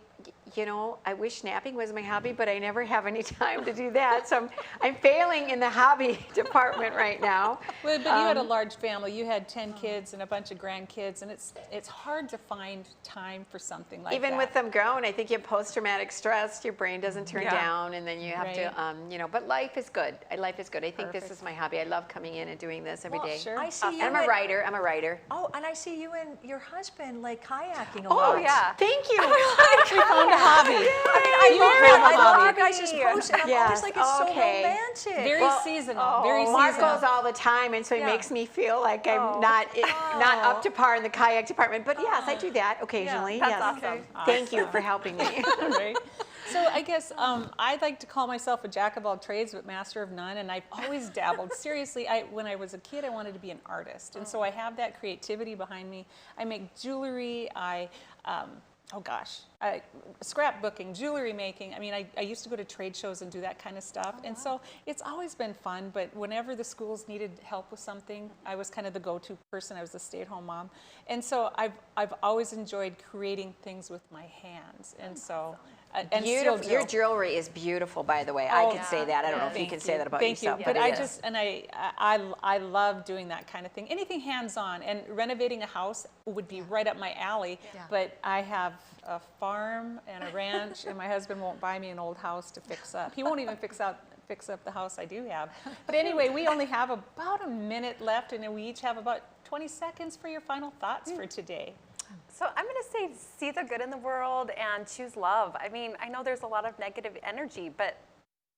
you know, I wish napping was my hobby, but I never have any time to do that. So I'm failing in the hobby department right now. Well, but you had a large family. You had 10 kids and a bunch of grandkids, and it's hard to find time for something like that. Even with them grown, I think you have post-traumatic stress, your brain doesn't turn down, and then you have to, you know, but life is good. Life is good. I think this is my hobby. I love coming in and doing this every day. Sure. I see you. I'm a writer. I'm a writer. Oh, and I see you and your husband like kayaking a Oh, lot. yeah. Thank you. We found a hobby. I love you guys just post, and I'm always like, it's so romantic. Very seasonal. Very Mark seasonal. goes all the time, and so he makes me feel like I'm not up to par in the kayak department. But yes, I do that occasionally. That's yes. awesome. Thank you for helping me. Right. So I guess I'd like to call myself a jack of all trades but master of none, and I've always dabbled. Seriously, when I was a kid, I wanted to be an artist, and so I have that creativity behind me. I make jewelry. Scrapbooking, jewelry making. I mean, I used to go to trade shows and do that kind of stuff. And so it's always been fun, but whenever the schools needed help with something, I was kind of the go-to person. I was the stay-at-home mom. And so I've always enjoyed creating things with my hands. And so, and beautiful. Your jewelry is beautiful, by the way. I can say that. I don't know if you can say that about yourself. But I love doing that kind of thing. Anything hands-on, and renovating a house would be right up my alley. But I have a farm and a ranch, and my husband won't buy me an old house to fix up. He won't even fix up the house I do have. But anyway, we only have about a minute left, and then we each have about 20 seconds for your final thoughts for today. So I'm going to say see the good in the world and choose love. I mean, I know there's a lot of negative energy, but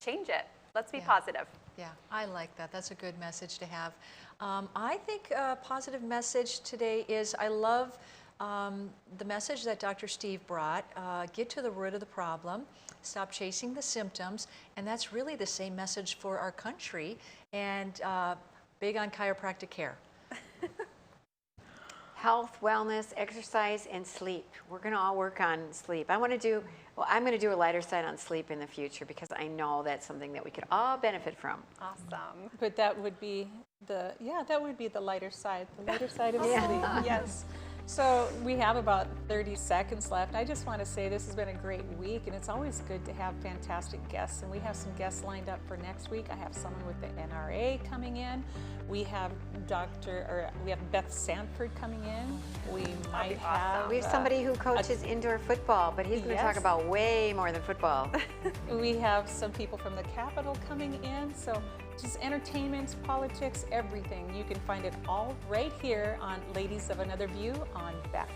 change it. Let's be positive. Yeah, I like that. That's a good message to have. I think a positive message today is I love the message that Dr. Steve brought. Get to the root of the problem. Stop chasing the symptoms. And that's really the same message for our country, and big on chiropractic care. Health, wellness, exercise, and sleep. We're going to all work on sleep. I'm going to do a lighter side on sleep in the future, because I know that's something that we could all benefit from. Awesome. But that would be the lighter side of sleep. Yes. So we have about 30 seconds left. I just want to say this has been a great week, and it's always good to have fantastic guests. And we have some guests lined up for next week. I have someone with the NRA coming in. We have Beth Sanford coming in. We might have we have somebody who coaches indoor football, but he's going to talk about way more than football. We have some people from the Capitol coming in. So just entertainment, politics, everything. You can find it all right here on Ladies of Another View on Beck.